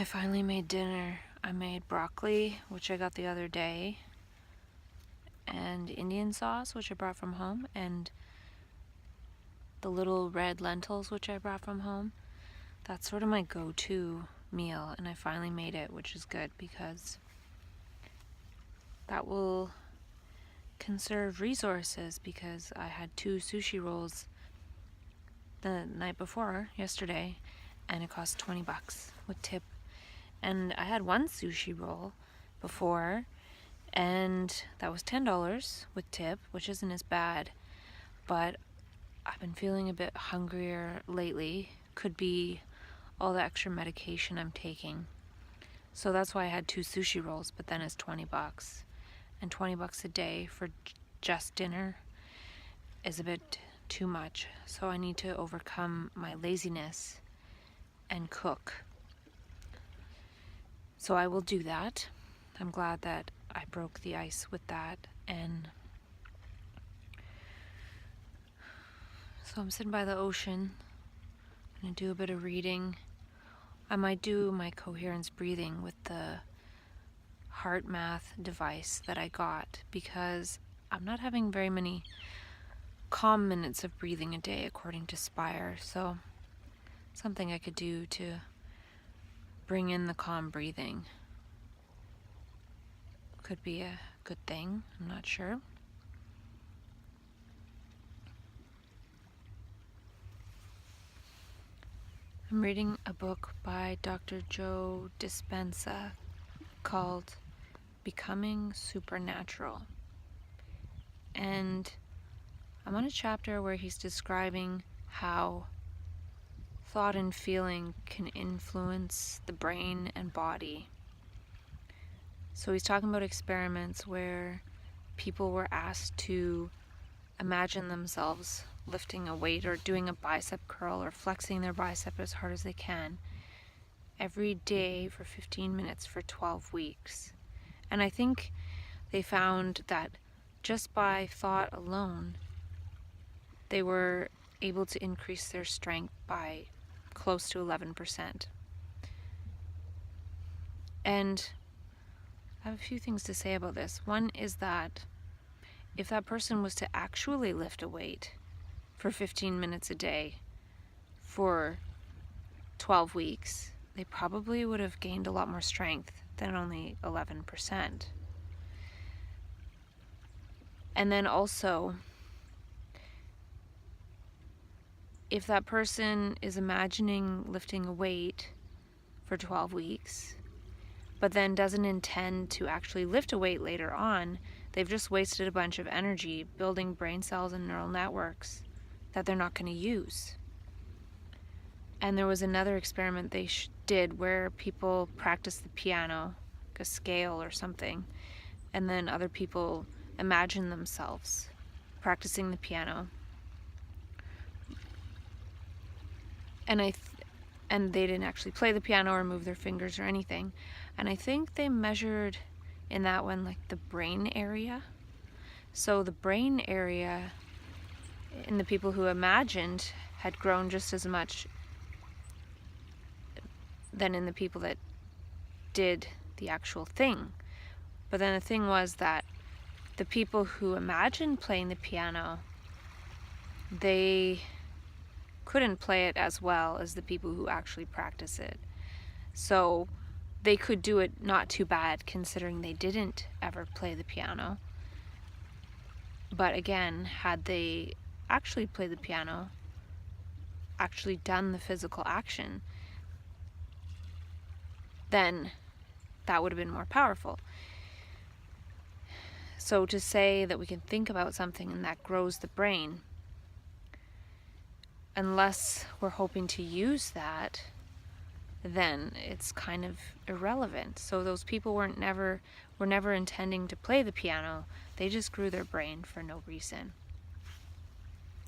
I finally made dinner. I made broccoli, which I got the other day, and Indian sauce, which I brought from home, and the little red lentils, which I brought from home. That's sort of my go-to meal, and I finally made it, which is good because that will conserve resources, because I had 2 sushi rolls the night before, yesterday, and it cost $20 with tip. And I had 1 sushi roll before, and that was $10 with tip, which isn't as bad. But I've been feeling a bit hungrier lately. Could be all the extra medication I'm taking. So that's why I had 2 sushi rolls, but then it's $20. And $20 a day for just dinner is a bit too much. So I need to overcome my laziness and cook. So I will do that. I'm glad that I broke the ice with that. And so I'm sitting by the ocean. I'm going to do a bit of reading. I might do my coherence breathing with the heart math device that I got, because I'm not having very many calm minutes of breathing a day according to Spire. So something I could do to bring in the calm breathing could be a good thing. I'm not sure. I'm reading a book by Dr. JoeDispenza called Becoming Supernatural. And I'm on a chapter where he's describing how thought and feeling can influence the brain and body. So he's talking about experiments where people were asked to imagine themselves lifting a weight or doing a bicep curl or flexing their bicep as hard as they can every day for 15 minutes for 12 weeks. And I think they found that just by thought alone, they were able to increase their strength by close to 11%. And I have a few things to say about this. One is that if that person was to actually lift a weight for 15 minutes a day for 12 weeks, they probably would have gained a lot more strength than only 11%. And then also, if that person is imagining lifting a weight for 12 weeks, but then doesn't intend to actually lift a weight later on, they've just wasted a bunch of energy building brain cells and neural networks that they're not going to use. And there was another experiment they did where people practiced the piano, like a scale or something, and then other people imagined themselves practicing the piano. And they didn't actually play the piano or move their fingers or anything. And I think they measured in that one like the brain area. So the brain area in the people who imagined had grown just as much than in the people that did the actual thing. But then the thing was that the people who imagined playing the piano, they couldn't play it as well as the people who actually practice it. So they could do it not too bad considering they didn't ever play the piano. But again, had they actually played the piano, actually done the physical action, then that would have been more powerful. So to say that we can think about something and that grows the brain, unless we're hoping to use that, then it's kind of irrelevant. So those people were never intending to play the piano. They just grew their brain for no reason.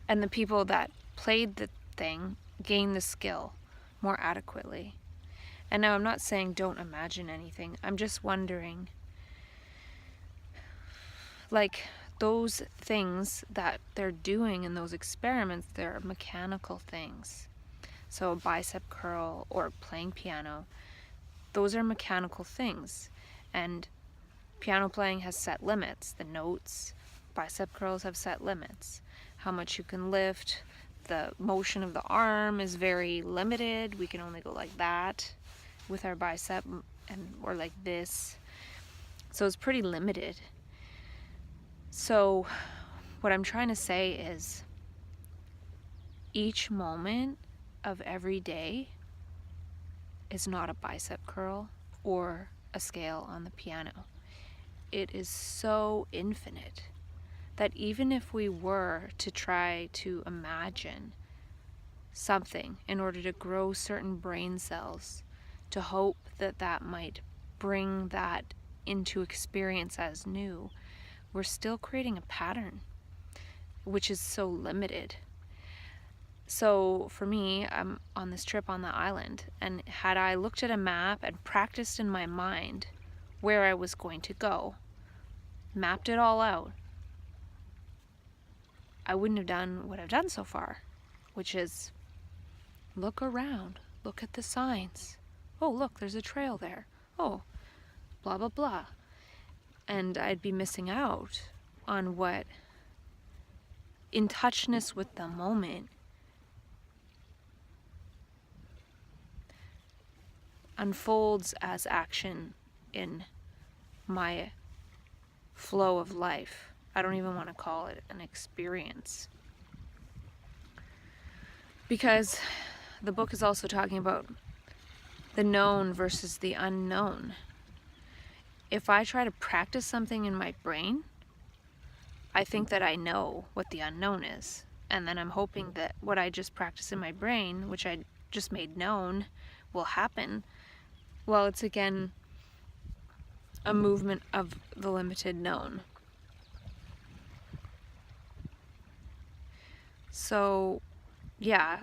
And the people that played the thing gained the skill more adequately. And now I'm not saying don't imagine anything. I'm just wondering, like, those things that they're doing in those experiments, they're mechanical things. So a bicep curl or playing piano, those are mechanical things. And piano playing has set limits. The notes, bicep curls have set limits. How much you can lift, the motion of the arm is very limited. We can only go like that with our bicep, or like this. So it's pretty limited. So what I'm trying to say is, each moment of every day is not a bicep curl or a scale on the piano. It is so infinite that even if we were to try to imagine something in order to grow certain brain cells, to hope that that might bring that into experience as new, we're still creating a pattern, which is so limited. So for me, I'm on this trip on the island, and had I looked at a map and practiced in my mind where I was going to go, mapped it all out, I wouldn't have done what I've done so far, which is look around, look at the signs. Oh, look, there's a trail there. Oh, blah, blah, blah. And I'd be missing out on what, in touchness with the moment, unfolds as action in my flow of life. I don't even want to call it an experience. Because the book is also talking about the known versus the unknown. If I try to practice something in my brain, I think that I know what the unknown is. And then I'm hoping that what I just practiced in my brain, which I just made known, will happen. Well, it's again a movement of the limited known. So, yeah.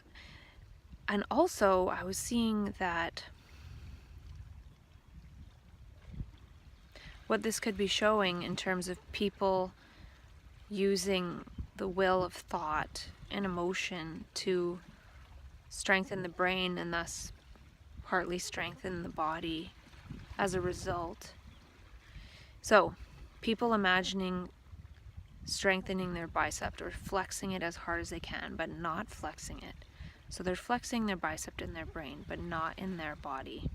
And also, I was seeing that what this could be showing in terms of people using the will of thought and emotion to strengthen the brain and thus partly strengthen the body as a result. So, people imagining strengthening their bicep or flexing it as hard as they can, but not flexing it. So they're flexing their bicep in their brain, but not in their body.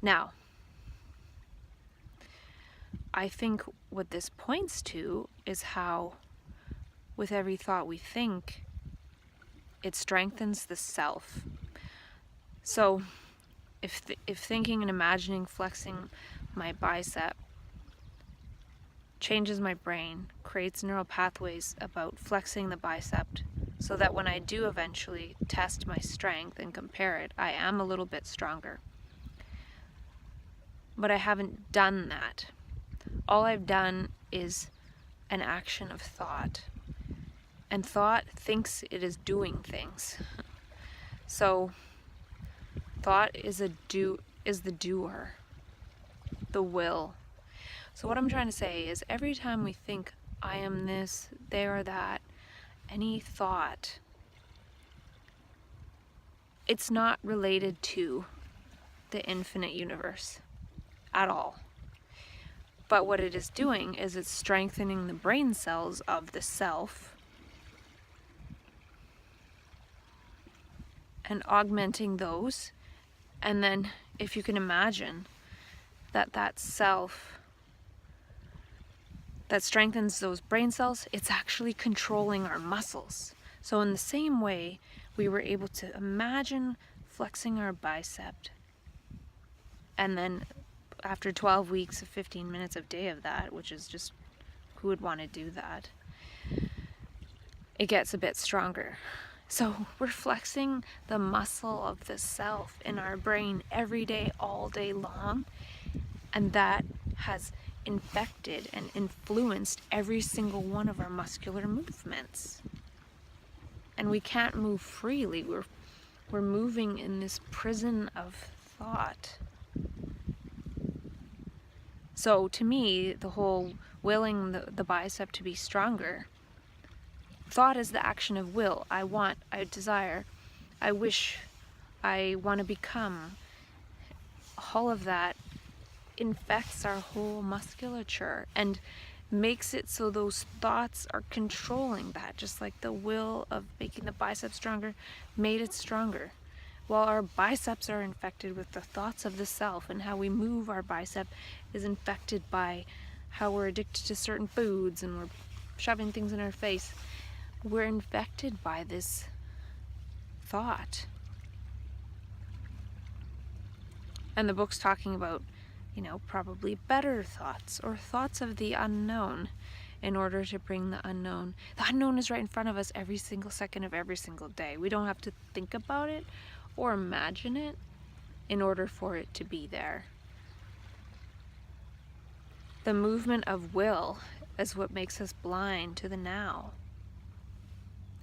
Now, I think what this points to is how, with every thought we think, it strengthens the self. So, if thinking and imagining flexing my bicep changes my brain, creates neural pathways about flexing the bicep, so that when I do eventually test my strength and compare it, I am a little bit stronger. But I haven't done that. All I've done is an action of thought. And thought thinks it is doing things. So thought is the doer, the will. So what I'm trying to say is, every time we think I am this, they are that, any thought, it's not related to the infinite universe at all. But what it is doing is it's strengthening the brain cells of the self and augmenting those. And then if you can imagine that self that strengthens those brain cells, it's actually controlling our muscles. So in the same way, we were able to imagine flexing our bicep, and then after 12 weeks of 15 minutes a day of that, which is just, who would want to do that? It gets a bit stronger. So we're flexing the muscle of the self in our brain every day, all day long, and that has infected and influenced every single one of our muscular movements. And we can't move freely. We're moving in this prison of thought. So to me, the whole willing the bicep to be stronger, thought is the action of will. I want, I desire, I wish, I want to become. all of that infects our whole musculature and makes it so those thoughts are controlling that, just like the will of making the bicep stronger made it stronger. While our biceps are infected with the thoughts of the self, and how we move our bicep is infected by how we're addicted to certain foods and we're shoving things in our face, we're infected by this thought. And the book's talking about, probably better thoughts or thoughts of the unknown in order to bring the unknown. The unknown is right in front of us every single second of every single day. We don't have to think about it or imagine it in order for it to be there. The movement of will is what makes us blind to the now.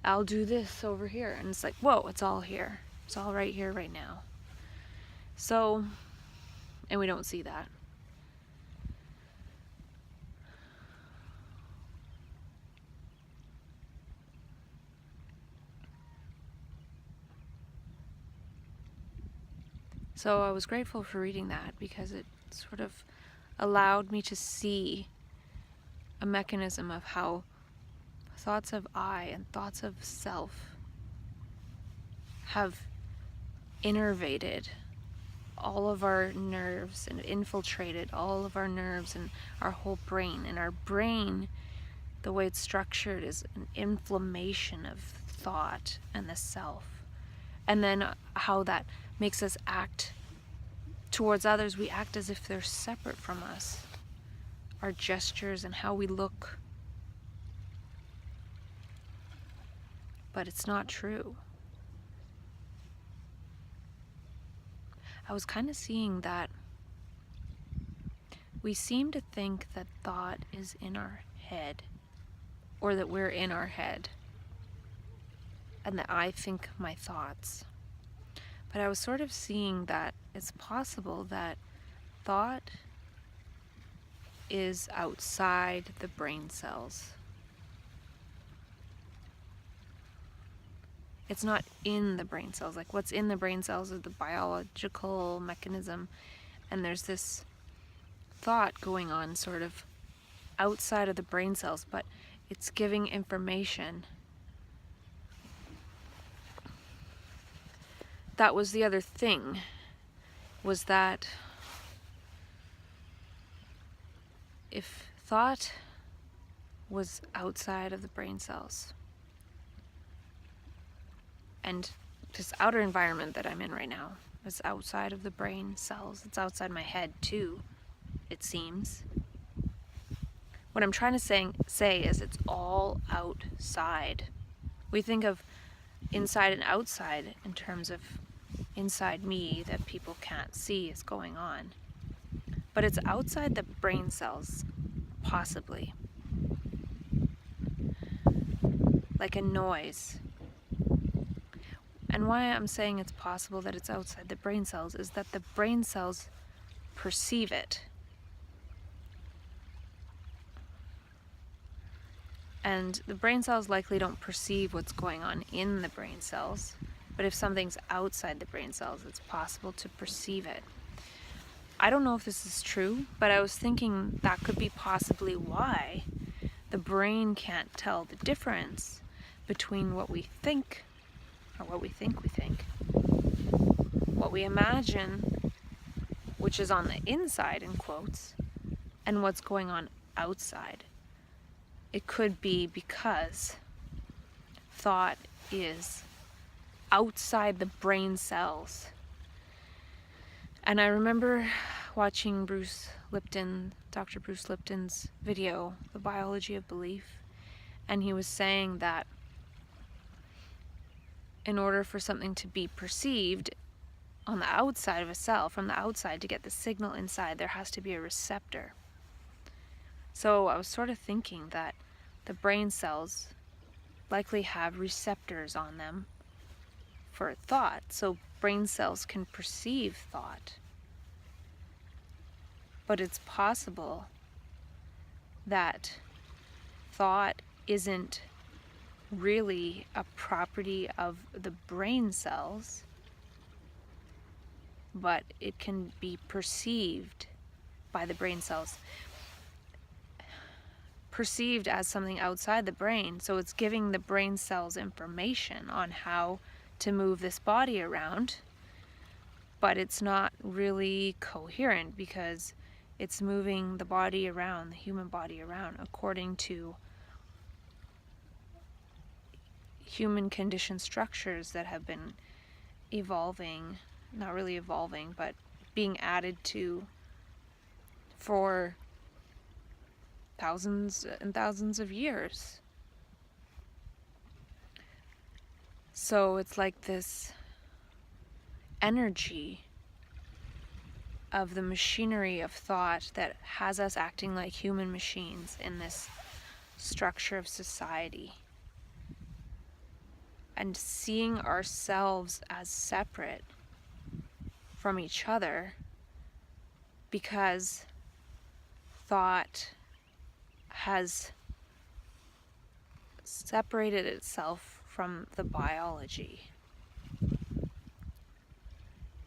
I'll do this over here, and it's like, whoa, it's all here. It's all right here, right now. So, and we don't see that. So I was grateful for reading that, because it sort of allowed me to see a mechanism of how thoughts of I and thoughts of self have innervated all of our nerves and infiltrated all of our nerves and our whole brain. And our brain, the way it's structured, is an inflammation of thought and the self. And then how that makes us act towards others. We act as if they're separate from us. Our gestures and how we look. But it's not true. I was kind of seeing that we seem to think that thought is in our head, or that we're in our head, and that I think my thoughts. But I was sort of seeing that it's possible that thought is outside the brain cells. It's not in the brain cells. Like, what's in the brain cells is the biological mechanism, and there's this thought going on sort of outside of the brain cells, but it's giving information. That was the other thing, was that if thought was outside of the brain cells, and this outer environment that I'm in right now is outside of the brain cells, it's outside my head too, it seems. What I'm trying to say is it's all outside. We think of inside and outside in terms of inside me that people can't see is going on. But it's outside the brain cells, possibly. Like a noise. And why I'm saying it's possible that it's outside the brain cells is that the brain cells perceive it. And the brain cells likely don't perceive what's going on in the brain cells, but if something's outside the brain cells, it's possible to perceive it. I don't know if this is true, but I was thinking that could be possibly why the brain can't tell the difference between what we think, or what we think, what we imagine, which is on the inside, in quotes, and what's going on outside. It could be because thought is outside the brain cells. And I remember watching Dr. Bruce Lipton's video, The Biology of Belief, and he was saying that in order for something to be perceived on the outside of a cell, from the outside, to get the signal inside, there has to be a receptor. So I was sort of thinking that the brain cells likely have receptors on them for thought, so brain cells can perceive thought. But it's possible that thought isn't really a property of the brain cells, but it can be perceived by the brain cells, perceived as something outside the brain. So it's giving the brain cells information on how to move this body around, but it's not really coherent because it's moving the body around, the human body around, according to human conditioned structures that have been evolving, not really evolving, but being added to for thousands and thousands of years. So it's like this energy of the machinery of thought that has us acting like human machines in this structure of society, and seeing ourselves as separate from each other because thought has separated itself from the biology.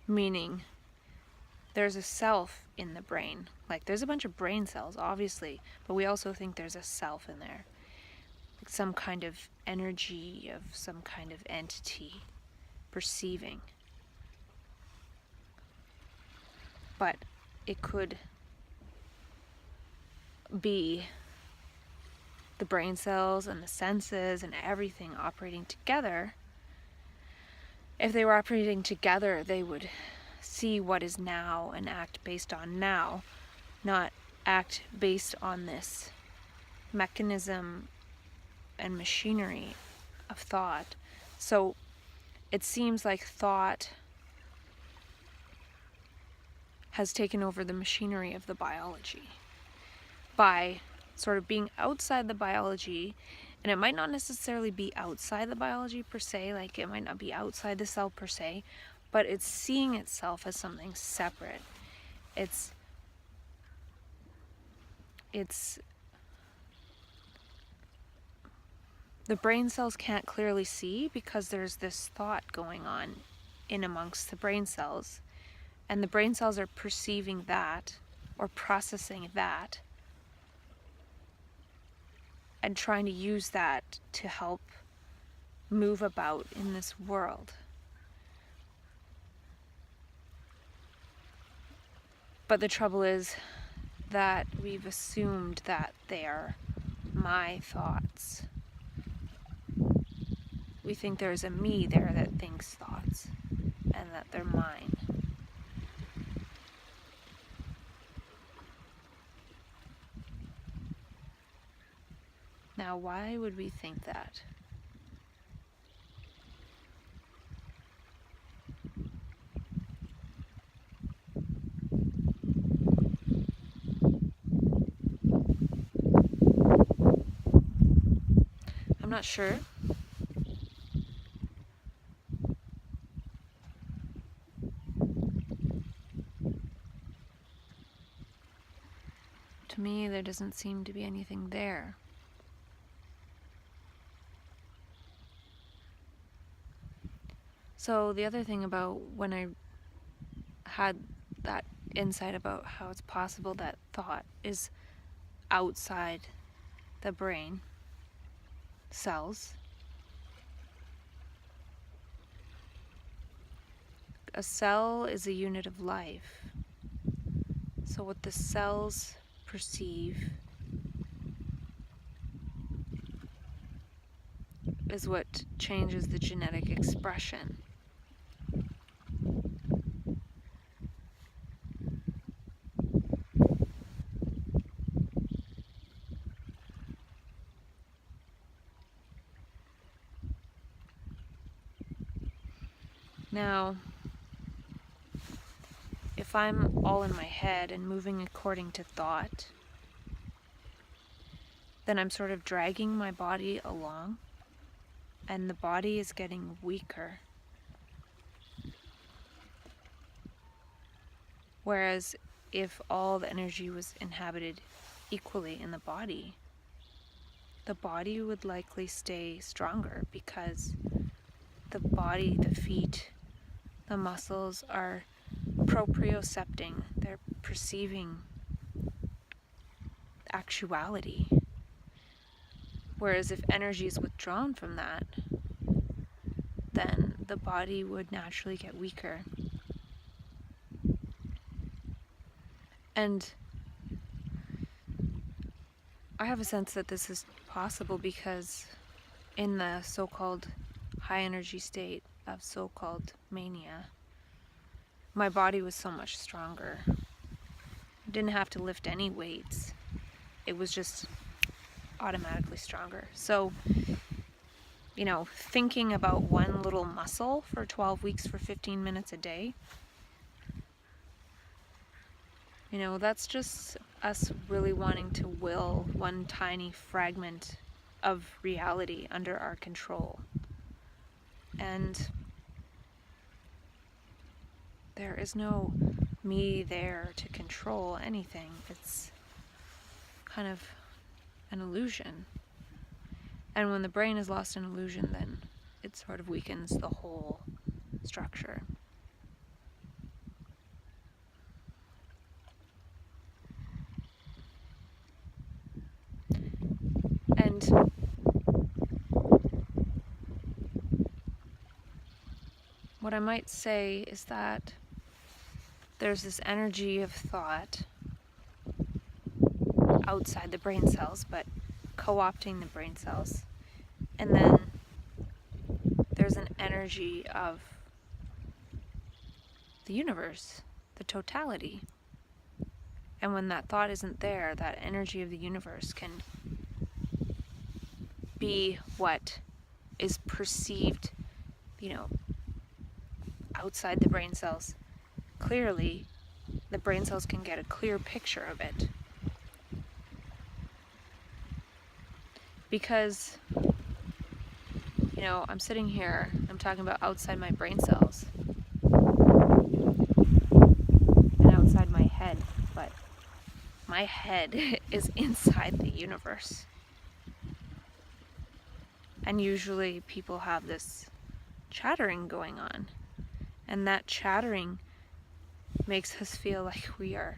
Meaning, there's a self in the brain. Like, there's a bunch of brain cells, obviously, but we also think there's a self in there. Like some kind of energy of some kind of entity perceiving. But it could be the brain cells and the senses and everything operating together. If they were operating together, they would see what is now and act based on now, not act based on this mechanism and machinery of thought. So it seems like thought has taken over the machinery of the biology by sort of being outside the biology. And it might not necessarily be outside the biology per se, like it might not be outside the cell per se, but it's seeing itself as something separate. It's the brain cells can't clearly see because there's this thought going on in amongst the brain cells, and the brain cells are perceiving that or processing that and trying to use that to help move about in this world. But the trouble is that we've assumed that they are my thoughts. We think there's a me there that thinks thoughts and that they're mine. Now, why would we think that? I'm not sure. To me, there doesn't seem to be anything there. So the other thing about when I had that insight about how it's possible that thought is outside the brain cells, a cell is a unit of life. So what the cells perceive is what changes the genetic expression. Now, if I'm all in my head and moving according to thought, then I'm sort of dragging my body along, and the body is getting weaker. Whereas if all the energy was inhabited equally in the body would likely stay stronger because the body, the feet, the muscles are propriocepting, they're perceiving actuality. Whereas if energy is withdrawn from that, then the body would naturally get weaker. And I have a sense that this is possible because in the so-called high energy state of so-called mania, my body was so much stronger. I didn't have to lift any weights. It was just automatically stronger. So, thinking about one little muscle for 12 weeks for 15 minutes a day, that's just us really wanting to will one tiny fragment of reality under our control. And there is no me there to control anything. It's kind of an illusion. And when the brain is lost in illusion, then it sort of weakens the whole structure. And what I might say is that there's this energy of thought outside the brain cells, but co-opting the brain cells. And then there's an energy of the universe, the totality. And when that thought isn't there, that energy of the universe can be what is perceived, outside the brain cells. Clearly, the brain cells can get a clear picture of it. Because, I'm sitting here, I'm talking about outside my brain cells and outside my head, but my head is inside the universe. And usually people have this chattering going on, and that chattering makes us feel like we are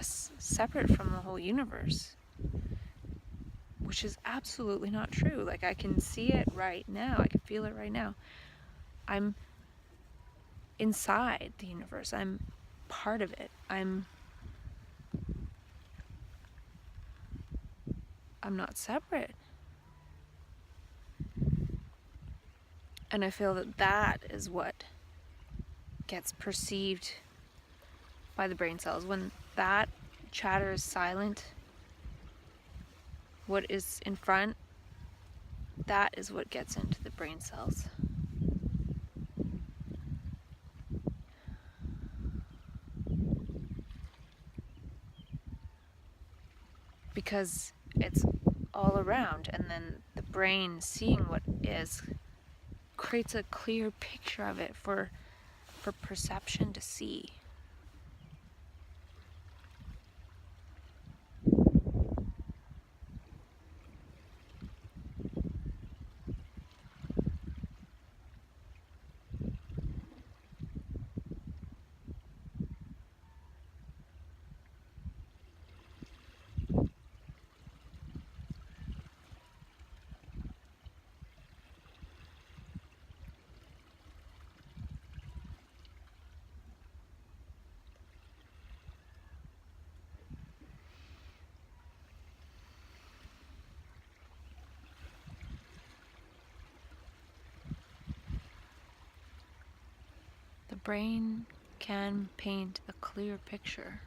separate from the whole universe, which is absolutely not true. Like, I can see it right now. I can feel it right now. I'm inside the universe. I'm part of it. I'm not separate. And I feel that is what gets perceived by the brain cells. When that chatter is silent, what is in front, that is what gets into the brain cells. Because it's all around, and then the brain seeing what is creates a clear picture of it for perception to see. The brain can paint a clear picture.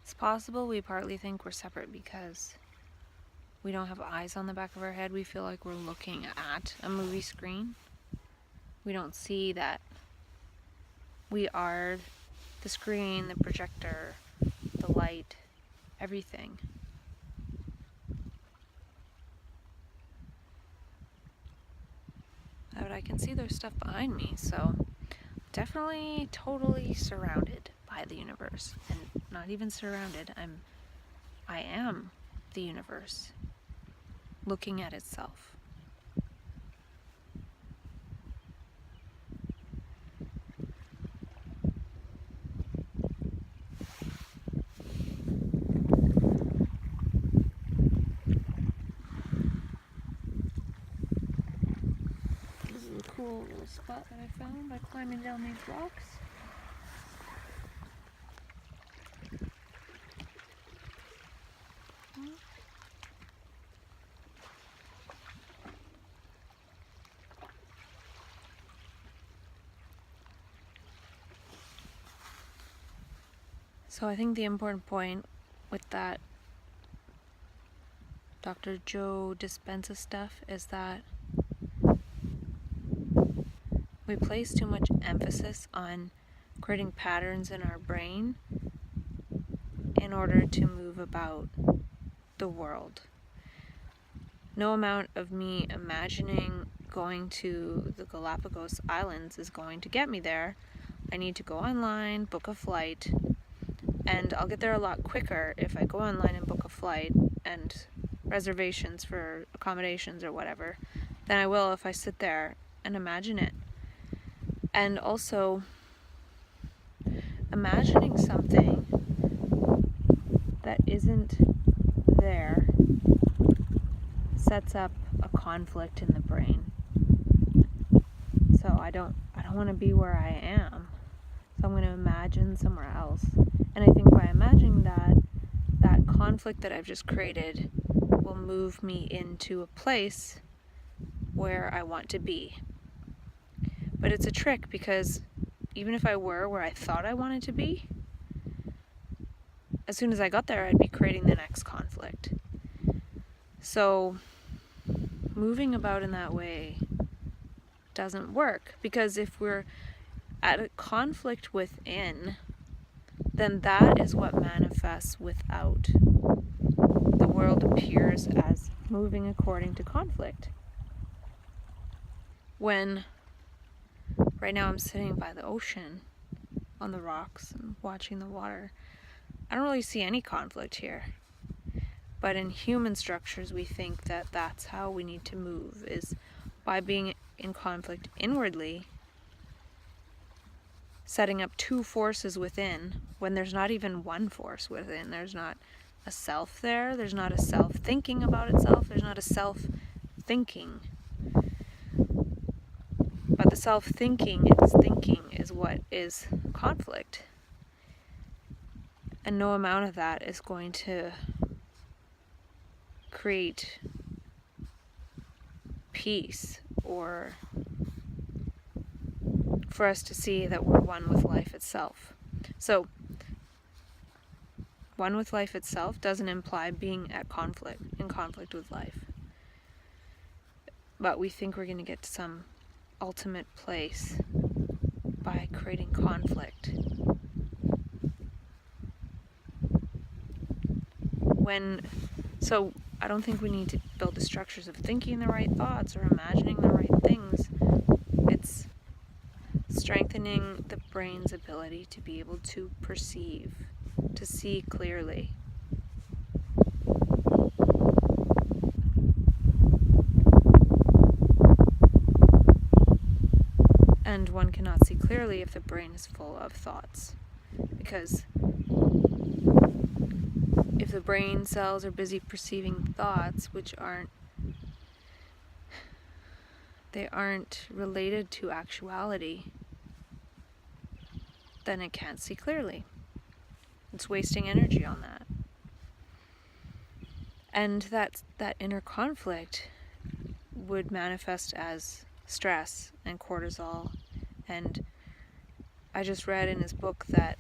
It's possible we partly think we're separate because we don't have eyes on the back of our head. We feel like we're looking at a movie screen. We don't see that we are the screen, the projector, the light, everything. But I can see there's stuff behind me, so definitely totally surrounded by the universe. And not even surrounded, I am the universe looking at itself. This is a cool little spot that I found by climbing down these rocks. So I think the important point with that Dr. JoeDispenza stuff is that we place too much emphasis on creating patterns in our brain in order to move about the world. No amount of me imagining going to the Galapagos Islands is going to get me there. I need to go online, book a flight, and I'll get there a lot quicker if I go online and book a flight and reservations for accommodations or whatever than I will if I sit there and imagine it. And also, imagining something that isn't there sets up a conflict in the brain. So I don't want to be where I am. So I'm going to imagine somewhere else. And I think by imagining that conflict that I've just created will move me into a place where I want to be. But it's a trick because even if I were where I thought I wanted to be, as soon as I got there, I'd be creating the next conflict. So moving about in that way doesn't work, because if we're at a conflict within, then that is what manifests without. The world appears as moving according to conflict. When right now I'm sitting by the ocean on the rocks and watching the water, I don't really see any conflict here. But in human structures, we think that that's how we need to move, is by being in conflict inwardly, setting up two forces within when there's not even one force within. There's not a self there. There's not a self thinking about itself. There's not a self thinking. But the self thinking, its thinking, is what is conflict. And no amount of that is going to create peace or for us to see that we're one with life itself. So, one with life itself doesn't imply being in conflict with life. But we think we're going to get to some ultimate place by creating conflict. So I don't think we need to build the structures of thinking the right thoughts or imagining the right things. It's strengthening the brain's ability to be able to perceive, to see clearly. And one cannot see clearly if the brain is full of thoughts. Because if the brain cells are busy perceiving thoughts which aren't related to actuality, then it can't see clearly. It's wasting energy on that. And that inner conflict would manifest as stress and cortisol. And I just read in his book that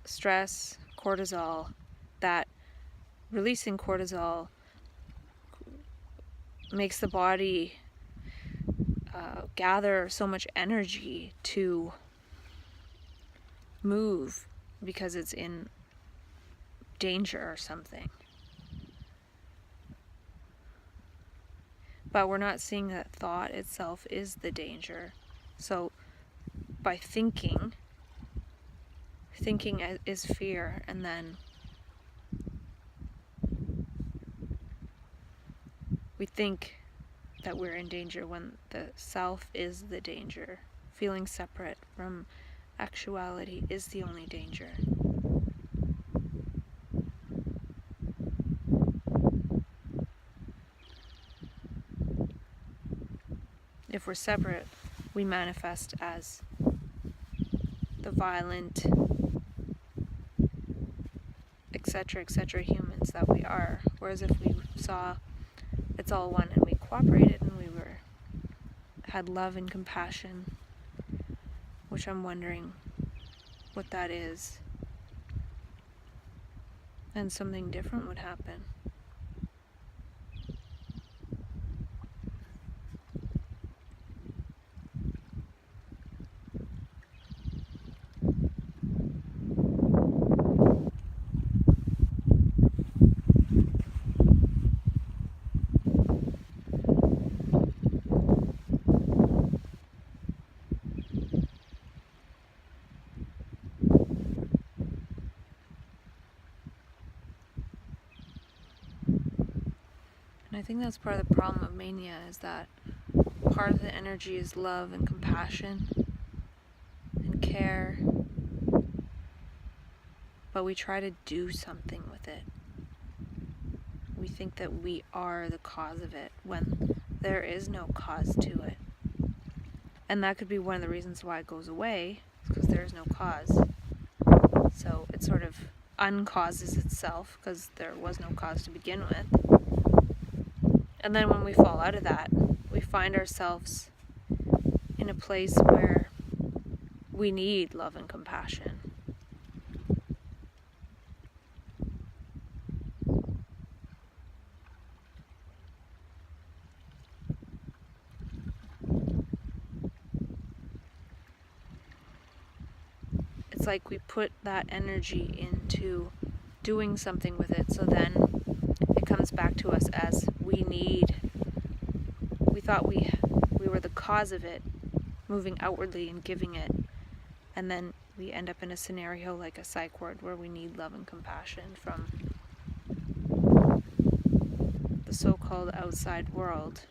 stress, cortisol, that releasing cortisol makes the body gather so much energy to move because it's in danger or something. But we're not seeing that thought itself is the danger. So by thinking. Thinking is fear, and then we think that we're in danger when the self is the danger. Feeling separate from actuality is the only danger. If we're separate, we manifest as the violent, etc. humans that we are. Whereas if we saw it's all one and we cooperated and we had love and compassion, which I'm wondering what that is, then something different would happen. And I think that's part of the problem of mania, is that part of the energy is love and compassion and care, but we try to do something with it. We think that we are the cause of it when there is no cause to it. And that could be one of the reasons why it goes away, because there is no cause. So it sort of uncauses itself because there was no cause to begin with. And then when we fall out of that, we find ourselves in a place where we need love and compassion. It's like we put that energy into doing something with it, so then it comes back to us as we thought we were the cause of it, moving outwardly and giving it, and then we end up in a scenario like a psych ward where we need love and compassion from the so-called outside world.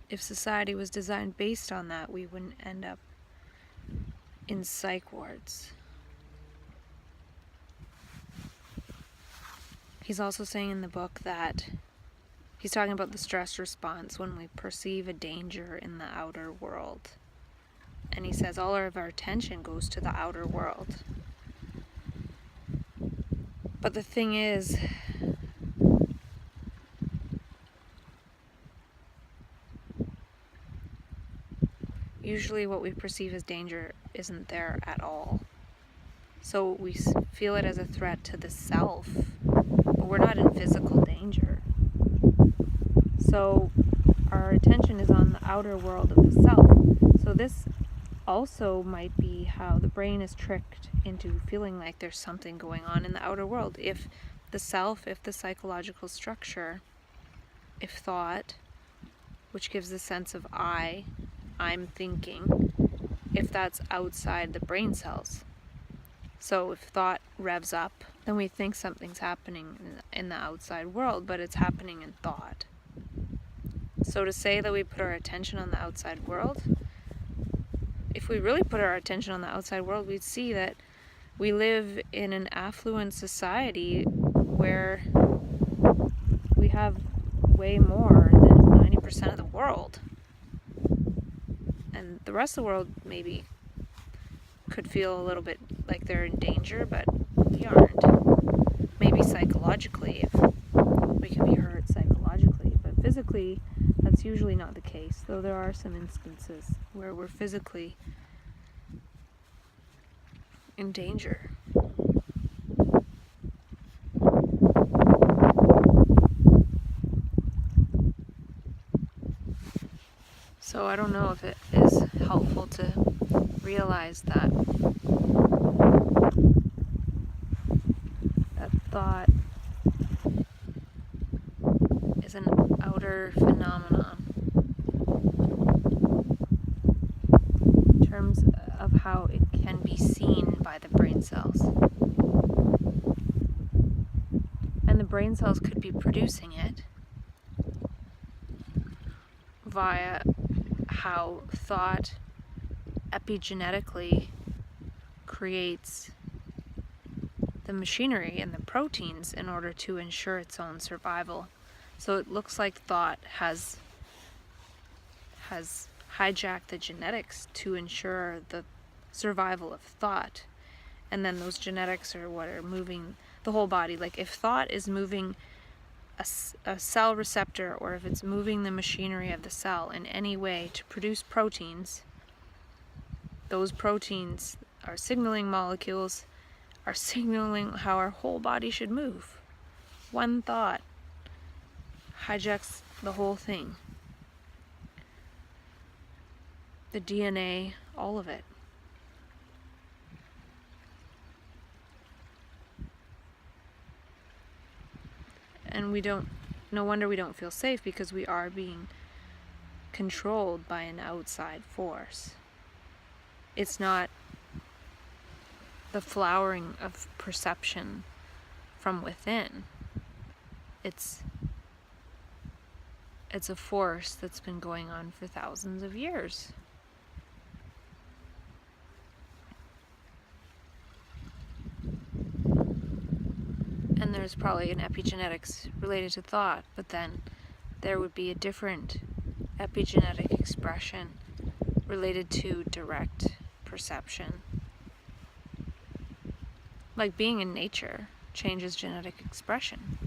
If society was designed based on that, we wouldn't end up in psych wards. He's also saying in the book that he's talking about the stress response when we perceive a danger in the outer world. And he says all of our attention goes to the outer world. But the thing is, usually what we perceive as danger isn't there at all. So we feel it as a threat to the self, but we're not in physical danger. So our attention is on the outer world of the self. So this also might be how the brain is tricked into feeling like there's something going on in the outer world. If the self, if the psychological structure, if thought, which gives the sense of I'm thinking, if that's outside the brain cells. So if thought revs up, then we think something's happening in the outside world, but it's happening in thought. So to say that we put our attention on the outside world, if we really put our attention on the outside world, we'd see that we live in an affluent society where we have way more than 90% of the world. And the rest of the world maybe could feel a little bit like they're in danger, but we aren't. Maybe psychologically, if we can be hurt psychologically, but physically, that's usually not the case, though there are some instances where we're physically in danger. So I don't know if it is helpful to realize that brain cells could be producing it via how thought epigenetically creates the machinery and the proteins in order to ensure its own survival. So it looks like thought has hijacked the genetics to ensure the survival of thought. And then those genetics are what are moving the whole body. Like if thought is moving a cell receptor, or if it's moving the machinery of the cell in any way to produce proteins, those proteins are signaling molecules, are signaling how our whole body should move. One thought hijacks the whole thing. The DNA, all of it. And no wonder we don't feel safe, because we are being controlled by an outside force. It's not the flowering of perception from within. It's a force that's been going on for thousands of years. And there's probably an epigenetics related to thought, but then there would be a different epigenetic expression related to direct perception. Like being in nature changes genetic expression.